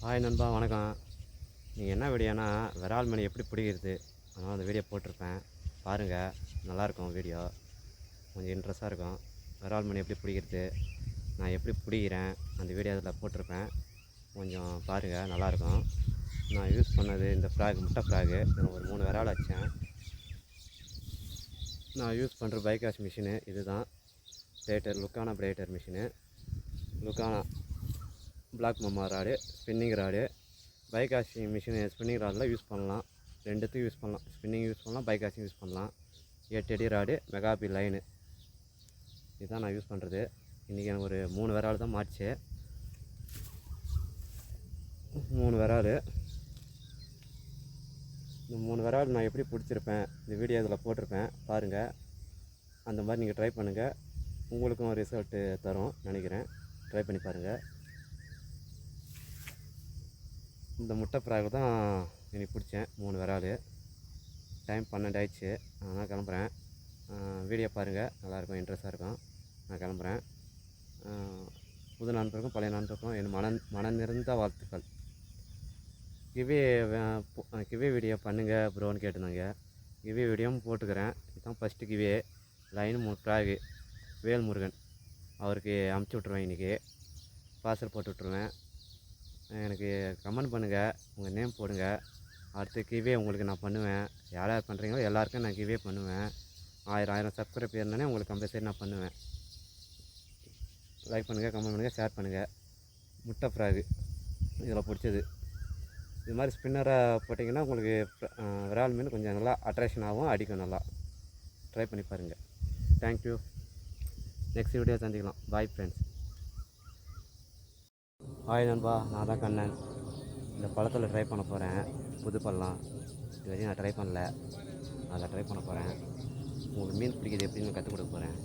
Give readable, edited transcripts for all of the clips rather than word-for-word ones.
Hi நண்பா, வணக்கம். நீங்கள் என்ன வீடியோனா விரால் மீன் எப்படி பிடிக்கிறது, அதனால் அந்த வீடியோ போட்டிருப்பேன். பாருங்கள், நல்லாயிருக்கும் வீடியோ. கொஞ்சம் இன்ட்ரெஸ்ட்டாக இருக்கும். விரால் மீன் எப்படி பிடிக்கிறது, நான் எப்படி பிடிக்கிறேன், அந்த வீடியோ அதில் போட்டிருப்பேன். கொஞ்சம் பாருங்கள், நல்லாயிருக்கும். நான் யூஸ் பண்ணது இந்த ஃப்ராக், முட்டை ஃப்ராகு. நான் ஒரு 3 விரால் வச்சேன். நான் யூஸ் பண்ணுற பைகாஷ் மிஷினு இது தான். பிளேட்டர், லுக்கானா பிளேட்டர் மிஷினு. லுக்கானா பிளாக் மம்மா ராடு, ஸ்பின்னிங் ராடு. பைகாஷிங் மிஷின் ஸ்பின்னிங் ராடில் யூஸ் பண்ணலாம். ரெண்டுத்தையும் யூஸ் பண்ணலாம். ஸ்பின்னிங் யூஸ் பண்ணலாம், பைகாஷிங் யூஸ் பண்ணலாம். 8 அடி ராடு, மெகாபி லைனு. இதுதான் நான் யூஸ் பண்ணுறது. இன்றைக்கி எனக்கு ஒரு 3 விரால் தான் மாட்டுச்சு. 3 விரால். இந்த 3 விரால் நான் எப்படி பிடிச்சிருப்பேன், இந்த வீடியோ இதில் போட்டிருப்பேன். பாருங்கள், அந்த மாதிரி நீங்கள் ட்ரை பண்ணுங்கள். உங்களுக்கும் ரிசல்ட்டு தரும் நினைக்கிறேன். ட்ரை பண்ணி பாருங்கள். இந்த முட்டை ஃப்ராக் தான் இன்னைக்கு பிடிச்சேன். 3 விரால். டைம் 12 ஆயிடுச்சு. நான் கிளம்புறேன். வீடியோ பாருங்கள், நல்லாயிருக்கும், இன்ட்ரெஸ்ட்டாக இருக்கும். நான் கிளம்புறேன். புது நண்பருக்கும் பழைய நண்பருக்கும் என் மனம் நிறைந்த வாழ்த்துக்கள். கிவே வீடியோ பண்ணுங்கள் ப்ரோன்னு கேட்டிருந்தாங்க. கிவே வீடியோவும் போட்டுக்கிறேன். இதுதான் ஃபஸ்ட்டு கிவே. லைன் 3 ஃப்ராகு. வேல்முருகன் அவருக்கு அமுச்சு விட்ருவேன். இன்றைக்கி பார்சல் போட்டு விட்ருவேன். எனக்கு கமெண்ட் பண்ணுங்கள், உங்கள் நேம் போடுங்க. அடுத்த கிவே உங்களுக்கு நான் பண்ணுவேன். யார் யார் பண்ணுறீங்களோ எல்லாருக்கும் நான் கிவே பண்ணுவேன். 1000 சப்ஸ்கிரைப் இருந்தானே உங்களுக்கு கம்பல்சரி நான் பண்ணுவேன். லைக் பண்ணுங்கள், கமெண்ட் பண்ணுங்கள், ஷேர் பண்ணுங்கள். முட்டை ஃப்ராகு இதில் பிடிச்சது. இது மாதிரி ஸ்பின்னராக போட்டிங்கன்னா உங்களுக்கு விரால் மீன் கொஞ்சம் நல்லா அட்ராக்ஷன் ஆகும், அடிக்கும் நல்லா. ட்ரை பண்ணி பாருங்கள். தேங்க்யூ. நெக்ஸ்ட் வீடியோ சந்திக்கலாம். Bye friends. ஹாய் நண்பா, நான் தான் கண்ணன். இந்த பழத்தில் ட்ரை பண்ண போகிறேன். புது பழம் இது வரைக்கும் நான் ட்ரை பண்ணல. அதில் ட்ரை பண்ண போகிறேன். உங்களுக்கு மீன் பிடிக்கிறது எப்படின்னு கற்றுக் கொடுக்க போகிறேன்.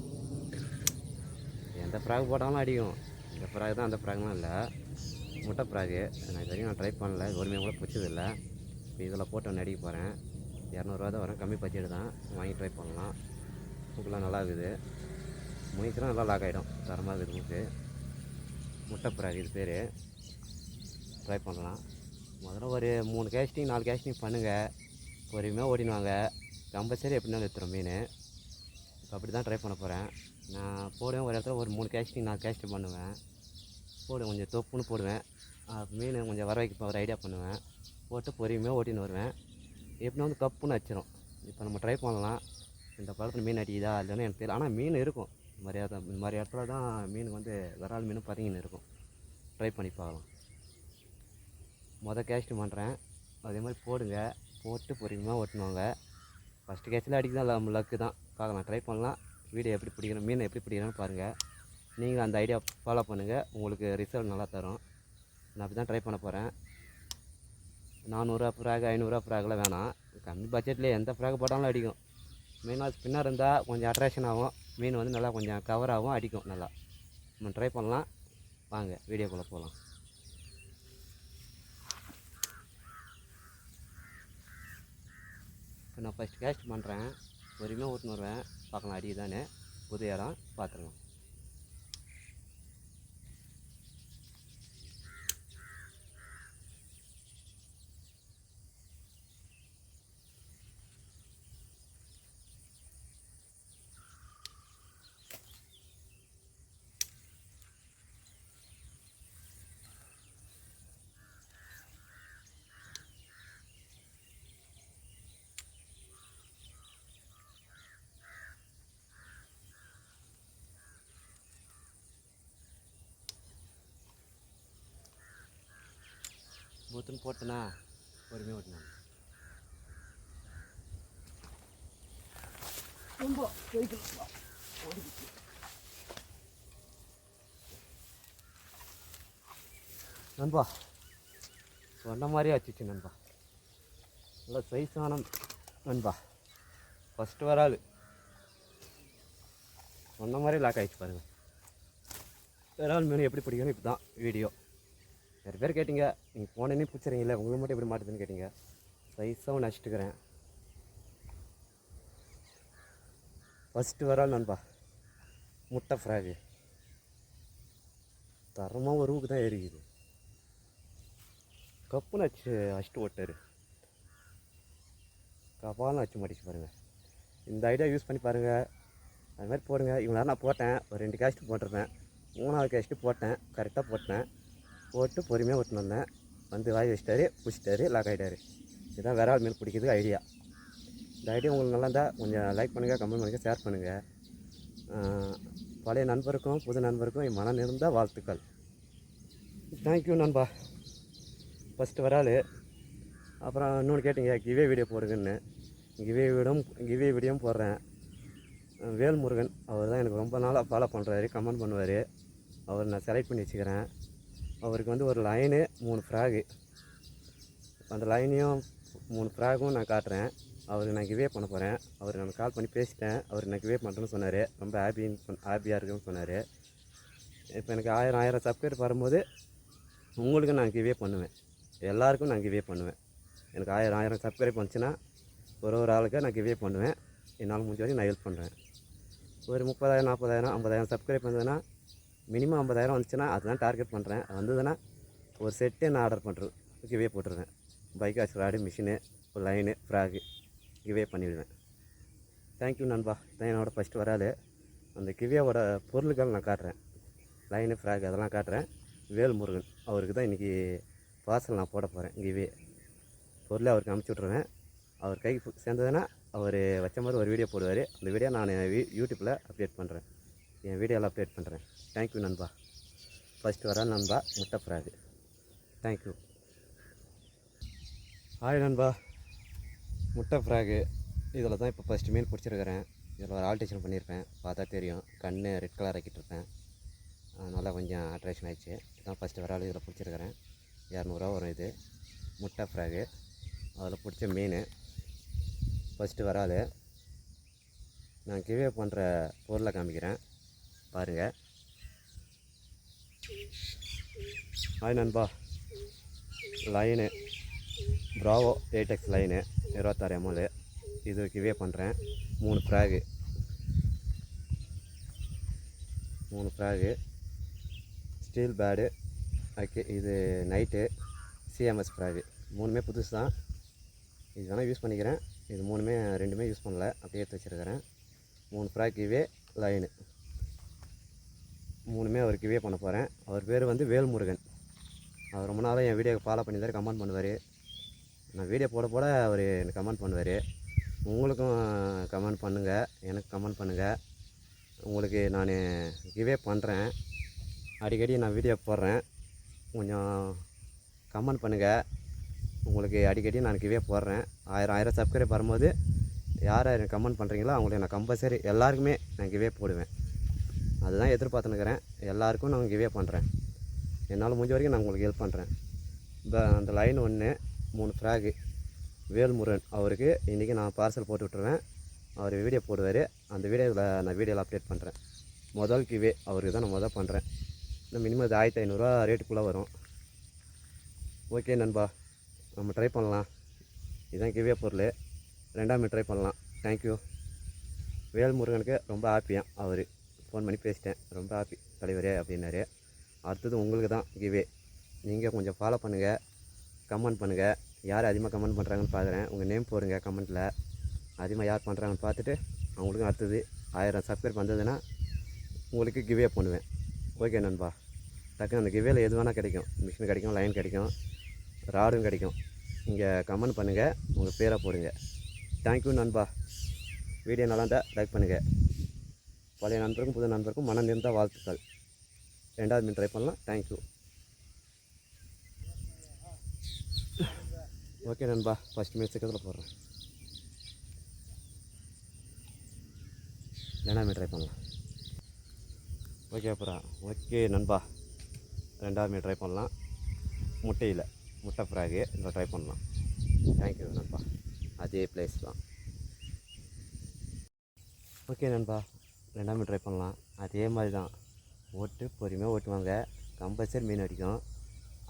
எந்த ஃப்ராக் போட்டாலும் அடிக்கும். இந்த ஃப்ராக் தான், அந்த ஃப்ராக்லாம் இல்லை. முட்டை ஃப்ராகு. நான் இது வரைக்கும் நான் ட்ரை பண்ணல. ஒரு மீன் கூட பிடிச்சதில்லை. இப்போ இதில் போட்டு ஒன்று அடிக்க போகிறேன். 200 தான் வரும். கம்மி பட்ஜெட் தான். வாங்கி ட்ரை பண்ணலாம். மூக்கெலாம் நல்லா இருக்குது. முயற்சிலாம் நல்லா லாக் ஆகிடும். தரமாக இருக்குது மூக்கு. முட்டை ஃப்ராக் இது பேர். ட்ரை பண்ணலாம். முதல்ல ஒரு 3 கேஸ்டிங் 4 கேஸ்டிங் பண்ணுங்கள். பொறுமையாக ஓடினுவாங்க. கம்பல்சரி எப்படினாலும் எடுத்துரும் மீன். இப்போ அப்படி தான் ட்ரை பண்ண போகிறேன். நான் போடுவேன். ஒரு இடத்துல ஒரு 3 கேஸ்டிங் 4 கேஸ்டிங் பண்ணுவேன். போடுவேன், கொஞ்சம் தொப்புன்னு போடுவேன். மீன் கொஞ்சம் வர வைக்க ஒரு ஐடியா பண்ணுவேன். போட்டு பொறுமையாக ஓட்டின்னு வருவேன். எப்படின்னா வந்து கப்புன்னு வச்சிடும். இப்போ நம்ம ட்ரை பண்ணலாம். இந்த பழத்தில் மீன் அடிக்குதா இல்லைன்னு எனக்கு தெரியல. ஆனால் மீன் இருக்கும். இந்த மாதிரி இடத்துல தான் மீன் வந்து விரால் மீன் பதுங்கின்னு இருக்கும். ட்ரை பண்ணி பார்க்கலாம். கேஸ்ட்டு பண்ணுறேன். அதே மாதிரி போடுங்க. போட்டு பொறுமையாக ஓட்டினுவாங்க. ஃபஸ்ட்டு கேஸ்ட்டில் அடிக்குதான் லக்கு தான். பார்க்கலாம், ட்ரை பண்ணலாம். வீடியோ எப்படி பிடிக்கிறோம், மீனை எப்படி பிடிக்கிறோன்னு பாருங்கள். நீங்கள் அந்த ஐடியா ஃபாலோ பண்ணுங்கள். உங்களுக்கு ரிசல்ட் நல்லா தரும். நான் அப்படி தான் ட்ரை பண்ண போகிறேன். 400 ஃப்ராக் 500 ஃப்ராக்லாம் வேணாம். கம்மி பட்ஜெட்லேயே எந்த ஃப்ராக் போட்டாலும் அடிக்கும். மெயினாக ஸ்பின்னர் இருந்தால் கொஞ்சம் அட்ராக்ஷன் ஆகும். மீன் வந்து நல்லா கொஞ்சம் கவர் ஆகும், அடிக்கும் நல்லா. நம்ம ட்ரை பண்ணலாம். வாங்க வீடியோக்குள்ளே போகலாம். இப்போ நான் ஃபஸ்ட் கேஸ்ட் பண்ணுறேன். பொறுமையாக ஓட்டுன்னு வருவேன். பார்க்கலாம் அடிக்குதானே. புது இடம் பார்த்துக்கலாம். பூத்துன்னு போட்டுனா பொறுமையாக ஓட்டினாங்க. ரொம்ப நண்பா சொன்ன மாதிரியே வச்சுச்சு நண்பா. நல்லா சைஸான நண்பா. ஃபஸ்ட்டு வராது. சொன்ன மாதிரி லாக் ஆகிடுச்சு பாருங்கள். விரால் மீன் எப்படி பிடிக்கணும் இப்போ தான் வீடியோ. நிறைய பேர் கேட்டிங்க, நீங்கள் போனேன்னே பிடிச்சிறீங்களே, உங்களுக்கு மட்டும் எப்படி மாட்டுதுன்னு கேட்டிங்க. சைஸாகவும் நடிச்சிட்டுக்கிறேன். ஃபஸ்ட்டு விரால் நண்பா. முட்டை ஃப்ராகு தரமாக ஒரு ஊக்கு தான் ஏறிக்குது. கப்புன்னு அடிச்சுட்டு ஓட்டார். கபாலும் வச்சு மாட்டிச்சு பாருங்கள். இந்த ஐடியா யூஸ் பண்ணி பாருங்கள். அது மாதிரி போடுங்க. இவ்வளோ நேரம் நான் போட்டேன், ஒரு 2 கேஸ்ட்டு போட்டிருப்பேன். 3வது கேஸ்ட்டு போட்டேன், கரெக்டாக போட்டேன். போட்டு பொறுமையாக ஓட்டுன்னு வந்தேன். வந்து வாய் வச்சிட்டாரு, பிடிச்சிட்டாரு, லாக் ஆகிட்டாரு. இதுதான் விரால் மீன் பிடிக்கிறதுக்கு ஐடியா. இந்த ஐடியா உங்களுக்கு நல்லா இருந்தால் கொஞ்சம் லைக் பண்ணுங்கள், கமெண்ட் பண்ணுங்கள், ஷேர் பண்ணுங்கள். பழைய நண்பருக்கும் புது நண்பருக்கும் என் மனம் நிறைந்த வாழ்த்துக்கள். தேங்க்யூ நண்பா. ஃபஸ்ட்டு விரால். அப்புறம் இன்னொன்று கேட்டிங்க, கிவே வீடியோ போடுங்கன்னு. கிவே வீடியோவும் போடுறேன். வேல்முருகன் அவர் தான் எனக்கு ரொம்ப நாளாக ஃபாலோ பண்ணுறாரு, கமெண்ட் பண்ணுவார். அவர் நான் செலக்ட் பண்ணி வச்சுக்கிறேன். அவருக்கு வந்து ஒரு லைனு 3 ஃப்ராகு. அந்த லைனையும் 3 ஃப்ராகும் நான் காட்டுறேன். அவருக்கு நான் கிவே பண்ண போகிறேன். அவருக்கு நான் கால் பண்ணி பேசிட்டேன். அவர் நான் கிவே பண்ணுறேன்னு சொன்னார். ரொம்ப ஹாப்பியாக இருக்குன்னு சொன்னார். இப்போ எனக்கு 1000 சப்ஸ்கிரைபர் வரும்போது உங்களுக்கு நான் கிவே பண்ணுவேன். எல்லாருக்கும் நான் கிவே பண்ணுவேன். எனக்கு 1000 சப்ஸ்கிரைப் வந்துச்சுன்னா ஒரு ஆளுக்கு நான் கிவே பண்ணுவேன். என்னால் முடிஞ்ச வரைக்கும் நான் ஹெல்ப் பண்ணுறேன். ஒரு 30,000 40,000 50,000 சப்ஸ்கிரைப் வந்ததுன்னா, மினிமம் 50,000 வந்துச்சுன்னா அதுதான் டார்கெட் பண்ணுறேன். அது வந்ததுன்னா ஒரு செட்டே நான் ஆர்டர் பண்ணுறேன், கிவே போட்டுருவேன். பைக் ஆக்ஸ் ராடு, மிஷினு, ஒரு லைனு, ஃப்ராகு கிவே பண்ணிவிடுவேன். தேங்க்யூ நண்பா. தான் என்னோடய ஃபஸ்ட்டு வராது. அந்த கிவேவோட பொருட்கள் நான் காட்டுறேன். லைனு, ஃப்ராக் அதெல்லாம் காட்டுறேன். வேல்முருகன் அவருக்கு தான் இன்றைக்கி பார்சல் நான் போட போகிறேன். கிவே பொருளை அவருக்கு அனுப்பிச்சி விட்ருவேன். அவர் கைக்கு சேர்ந்ததுன்னா அவர் வச்ச மாதிரி ஒரு வீடியோ போடுவார். அந்த வீடியோ நான் யூடியூப்பில் அப்டேட் பண்ணுறேன். என் வீடியோவில் அப்டேட் பண்ணுறேன். தேங்க்யூ நண்பா. ஃபஸ்ட்டு வர நண்பா முட்டை ஃப்ராகு. தேங்க்யூ. ஹாய் நண்பா. முட்டை ஃப்ராகு இதில் தான் இப்போ ஃபஸ்ட்டு மீன் பிடிச்சிருக்கிறேன். இதில் ஒரு ஆல்ட்ரேஷன் பண்ணியிருப்பேன், பார்த்தா தெரியும். கண் ரெட் கலர் ஆக்கிட்டுருப்பேன், அதனால் கொஞ்சம் அட்ராக்ஷன் ஆகிடுச்சு. இதுதான் ஃபஸ்ட்டு வர ஆள் இதில் பிடிச்சிருக்கிறேன். 200 ரூபா வரும் இது. முட்டை ஃப்ராகு அதில் பிடிச்ச மீன் ஃபஸ்ட்டு வராது. நான் கிவே பண்ணுற பொருளை காமிக்கிறேன் பாருங்கள். ஹாய் நண்பா. Line Bravo 8X line 26 ml. இது கிவே பண்ணுறேன். 3 ஃப்ராகு ஸ்டீல் பேடு. ஓகே, இது நைட்டு சிஎம்எஸ் ஃப்ராகு. 3மே புதுசு தான். இது வேணால் யூஸ் பண்ணிக்கிறேன். இது 2மே யூஸ் பண்ணல, அப்படியே எடுத்து வச்சுருக்கிறேன். 3 ஃப்ராக் கிவே லைனு 3மே அவர் கிவே பண்ண போகிறேன். அவர் பேர் வந்து வேல்முருகன். அவர் ரொம்ப நாளாக என் வீடியோக்கு ஃபாலோ பண்ணியிருந்தார், கமெண்ட் பண்ணுவார். நான் வீடியோ போட அவர் எனக்கு கமெண்ட் பண்ணுவார். உங்களுக்கும் கமெண்ட் பண்ணுங்கள், எனக்கு கமெண்ட் பண்ணுங்கள். உங்களுக்கு நான் கிவே பண்ணுறேன், அடிக்கடி நான் வீடியோ போடுறேன். கொஞ்சம் கமெண்ட் பண்ணுங்கள். உங்களுக்கு அடிக்கடி நான் கிவே போடுறேன். 1000 சப்ஸ்கிரைப் வரும்போது யார் யார் கமெண்ட் பண்ணுறீங்களோ அவங்களுக்கு நான் கம்பல்சரி எல்லாருக்குமே நான் கிவே போடுவேன். அதுதான் எதிர்பார்த்துன்னுக்கிறேன். எல்லாருக்கும் நான் கிவே பண்ணுறேன். என்னால் முடிஞ்ச வரைக்கும் நான் உங்களுக்கு ஹெல்ப் பண்ணுறேன். அந்த லைன் 1 3 ஃப்ராகு வேல்முருகன் அவருக்கு இன்றைக்கி நான் பார்சல் போட்டு விட்ருவேன். அவர் வீடியோ போடுவார். அந்த வீடியோவில் நான் வீடியோவில் அப்டேட் பண்ணுறேன். முதல் கிவே அவருக்கு தான் நான் பண்ணுறேன். இன்னும் மினிமம் இது 1500 ரூபா ரேட்டுக்குள்ளே வரும். ஓகே நண்பா, நம்ம ட்ரை பண்ணலாம். இதுதான் கிவே பொருள். 2ஆம் ட்ரை பண்ணலாம். தேங்க்யூ. வேல்முருகனுக்கு ரொம்ப ஹாப்பியாக அவர் ஃபோன் பண்ணி பேசிட்டேன். ரொம்ப ஹாப்பி தலைவரே அப்படின்னாரு. அடுத்தது உங்களுக்கு தான் கிவே. நீங்கள் கொஞ்சம் ஃபாலோ பண்ணுங்கள், கமெண்ட் பண்ணுங்கள். யார் அதிகமாக கமெண்ட் பண்ணுறாங்கன்னு பார்க்குறேன். உங்கள் நேம் போடுங்க கமெண்ட்டில். அதிகமாக யார் பண்ணுறாங்கன்னு பார்த்துட்டு அவங்களுக்கும் அடுத்தது 1000 சப்ஸ்கிரைப் வந்ததுன்னா உங்களுக்கு கிவே பண்ணுவேன். ஓகே நண்பா. டக்குன்னு அந்த கிவேயில் எது வேணால் கிடைக்கும். மிஷின் கிடைக்கும், லைன் கிடைக்கும், ராடும் கிடைக்கும். இங்கே கமெண்ட் பண்ணுங்கள், உங்கள் பேரை போடுங்க. தேங்க்யூ நண்பா. வீடியோ நல்லா இருந்தால் லைக் பண்ணுங்கள். பழைய நண்பருக்கும் புது நண்பருக்கும் மனம் நிறைந்த வாழ்த்துக்கள். 2வது மீன் ட்ரை பண்ணலாம். தேங்க்யூ. ஓகே நண்பா, ஃபஸ்ட் மீன் சீக்கிரத்தில் போடுறேன். 2ஆம் மீன் ட்ரை பண்ணலாம். ஓகே அப்புறம் ஓகே நண்பா, 2ஆவது மீன் ட்ரை பண்ணலாம். முட்டை ஃப்ராகு இதில் ட்ரை பண்ணலாம். தேங்க்யூ நண்பா. அதே பிளேஸ் தான். ஓகே நண்பா, 2ஆம் மீன் ட்ரை பண்ணலாம். அதே மாதிரி தான் பொறுமையாக ஓட்டுவாங்க. கம்பல்சரி மீன் அடிக்கும்.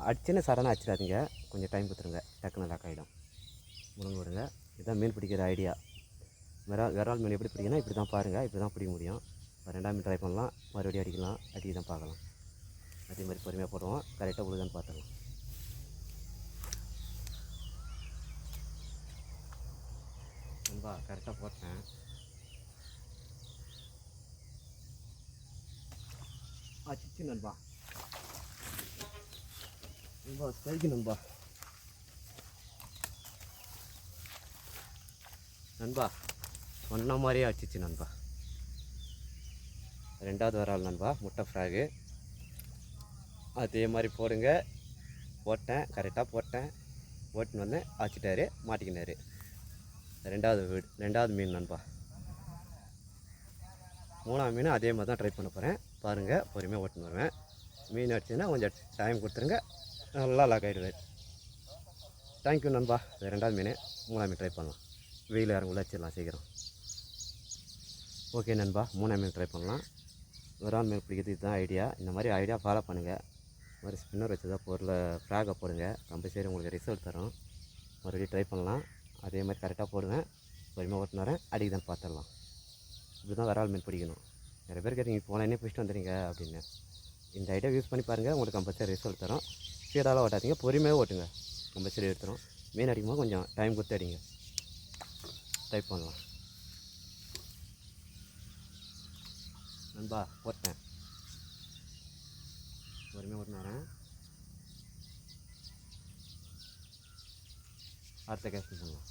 அடிச்சுன்னு சடனாக அடிச்சிடாதீங்க, கொஞ்சம் டைம் கொடுத்துருங்க. டக்குன்னு லாக் ஆகிடும். முழுங்க விடுங்க. இதுதான் மீன் பிடிக்கிற ஐடியா. விரால் மீன் எப்படி பிடிக்கணும், இப்படி தான் பாருங்கள். இப்படி தான் பிடிக்க முடியும். 2ஆம் மீன் ட்ரை பண்ணலாம். மறுபடியும் அடிக்கலாம். அடிக்க தான் பார்க்கலாம். அதே மாதிரி பொறுமையாக போடுவோம். கரெக்டாக விழுதான்னு பார்த்துக்கலாம். நண்பா கரெக்டாக போட்டேன். ஆச்சு நண்பா. நண்பா ஸ்ட்ரைக்கு நண்பா. நண்பா சொன்ன மாதிரியே அடிச்சிச்சு நண்பா. ரெண்டாவது வரால் நண்பா, முட்டை ஃப்ராகு. அதே மாதிரி போடுங்க. போட்டேன், கரெக்டாக போட்டேன். ஓட்டுன்னு வந்தேன், ஆச்சிட்டாரு, மாட்டிக்கினாரு. ரெண்டாவது மீன் நண்பா. மூணாவது மீன் அதே மாதிரி தான் ட்ரை பண்ண போகிறேன். பாருங்கள், பொறுமையாக ஓட்டுன்னு வருவேன். மீன் அடிச்சுன்னா கொஞ்சம் டைம் கொடுத்துருங்க, நல்லா லாக் ஆகிடுவேன். தேங்க்யூ நண்பா. ரெண்டாவது மீன், மூணாவது மீன் ட்ரை பண்ணலாம். வெயில் இறங்குள்ள வச்சிடலாம் சீக்கிரம். ஓகே நண்பா, மூணாவது மீன் ட்ரை பண்ணலாம். விரால் மீன் பிடிக்கிறது இதுதான் ஐடியா. இந்த மாதிரி ஐடியா ஃபாலோ பண்ணுங்கள். இந்த மாதிரி ஸ்பின்னர் வச்சு தான் பொருளை ஃப்ராகை போடுங்க. கம்பல்சரி உங்களுக்கு ரிசல்ட் தரும். மறுபடியும் ட்ரை பண்ணலாம். அதே மாதிரி கரெக்டாக போடுவேன். பொறுமையாக ஓட்டுன்னு வரேன், அடிக்குதான்னு பார்த்துடலாம். இப்படி தான் விரால் மீன் பிடிக்கணும். நிறைய பேர் கேட்டீங்க போனே பிடிச்சிட்டு வந்துடுங்க அப்படின்னு. இந்த ஐடியா யூஸ் பண்ணி பாருங்கள், உங்களுக்கு கம்பல்சரி ரிசல்ட் தரும். ஸ்பீடாலாம் ஓட்டாதீங்க, பொறுமையாக ஓட்டுங்க, கம்பல்சரி எடுத்துரும். மீன் அடிக்கும்போது கொஞ்சம் டைம் கொடுத்து அடிங்க. ட்ரை பண்ணலாம் நண்பா. போட்டேன், பொறுமையாக ஓட்டுன்னு வரேன். அடுத்த கேஸ்ட் பண்ணலாம்.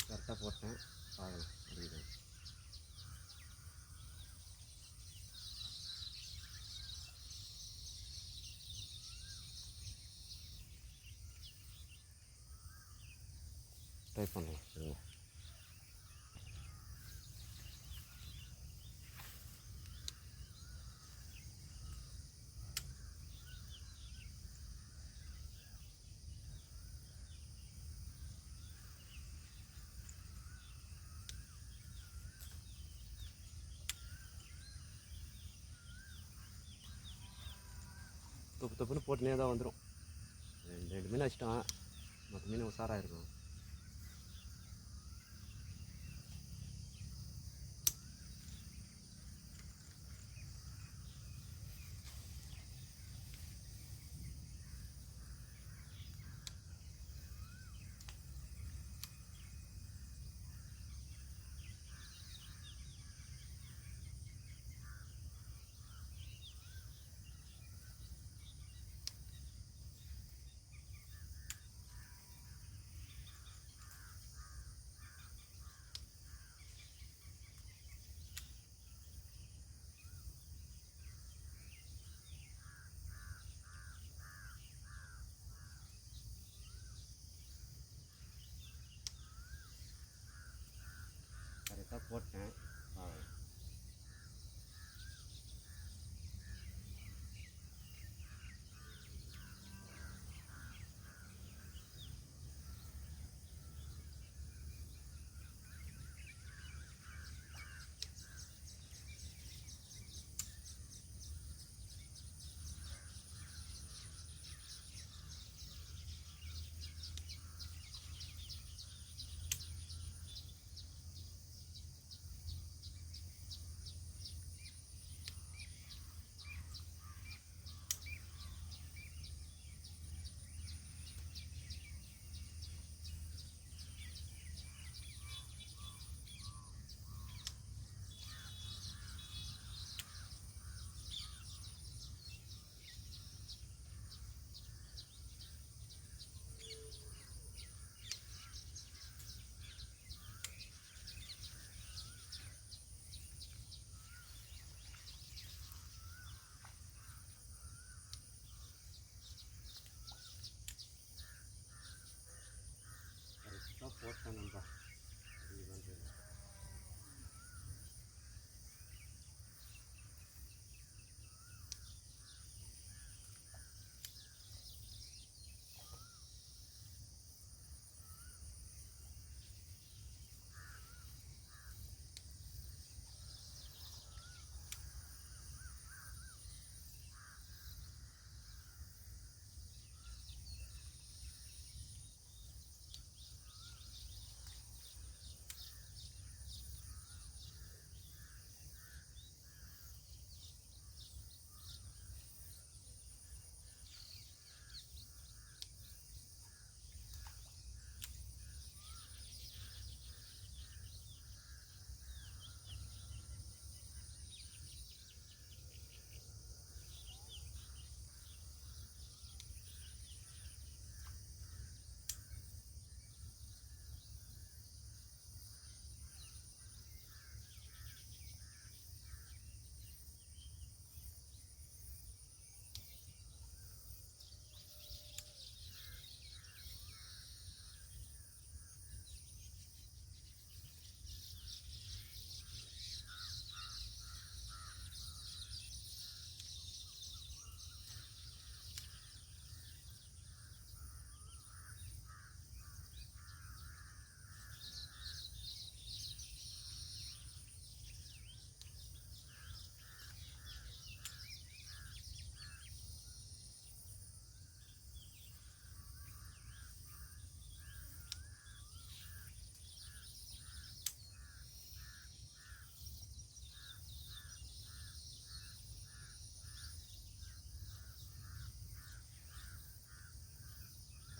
கரெக்டாக போட்டேன், பார்க்கலாம் அப்படிங்க. ட்ரை பண்ணலாம் சரிங்க. தொப்புன்னு போட்டுனே தான் வந்துடும். ரெண்டு மீன் வச்சிட்டான், மற்ற மீன் உஷாராக இருக்கும்.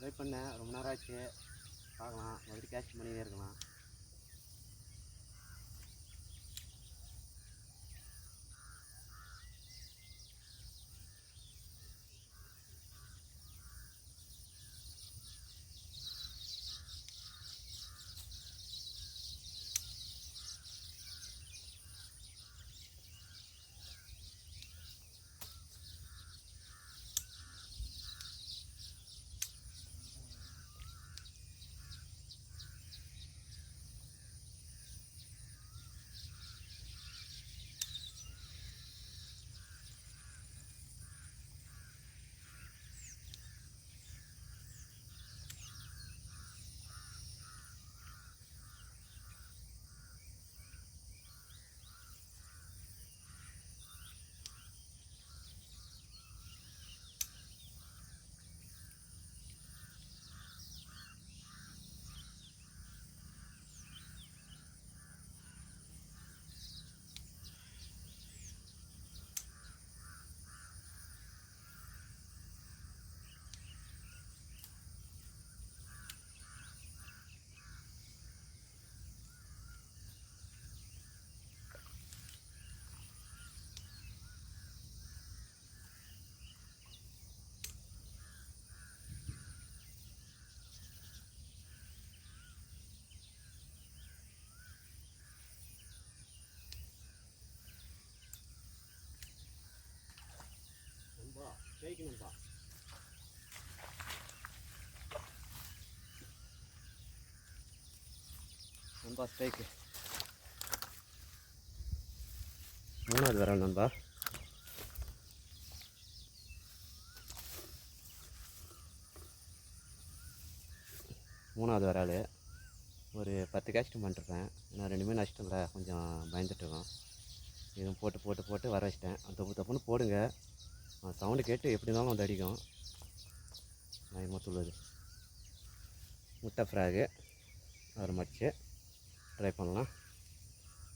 ட்ரை பண்ணேன், ரொம்ப நேரம் ஆச்சு. பார்க்கலாம், மறுபடியும் கேட்ச் பண்ணினே இருக்கலாம். நண்பா ஸ்ட்ரைக்கு நண்பா. நண்பா ஸ்ட்ரைக்கு. 3வது விரல் நண்பா. மூணாவது விரல். ஒரு 10 கேட்ச் பண்ணிட்டுருப்பேன். நான் 2மே நஷ்டம்ல, கொஞ்சம் பயந்துட்டுருக்கோம். இதுவும் போட்டு போட்டு போட்டு வர வச்சிட்டேன். தப்பு தப்புன்னு போடுங்க. சவுண்டு கேட்டு எப்படி இருந்தாலும் வந்து அடிக்கும். நான் என்னமோ சொல்லுது. முட்டை ஃப்ராகு அதில் மடிச்சு ட்ரை பண்ணலாம்.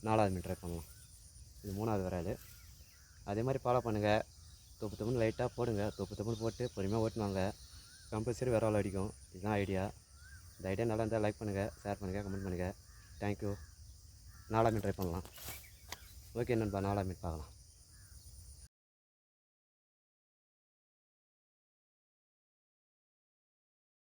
4வது மீன் ட்ரை பண்ணலாம். இது 3வது விரல். அதே மாதிரி ஃபாலோ பண்ணுங்கள். தொப்பு தொப்புன்னு லைட்டாக போடுங்க. தொப்பு தொப்புன்னு போட்டு பொறுமையாக ஓட்டினாங்க, கம்பல்சரி விரல் அடிக்கும். இதுதான் ஐடியா. இந்த ஐடியா நல்லா இருந்தால் லைக் பண்ணுங்கள், ஷேர் பண்ணுங்கள், கமெண்ட் பண்ணுங்கள். தேங்க்யூ. 4வது மீன் ட்ரை பண்ணலாம். ஓகே நண்பா, 4வது மீன் பார்க்கலாம்.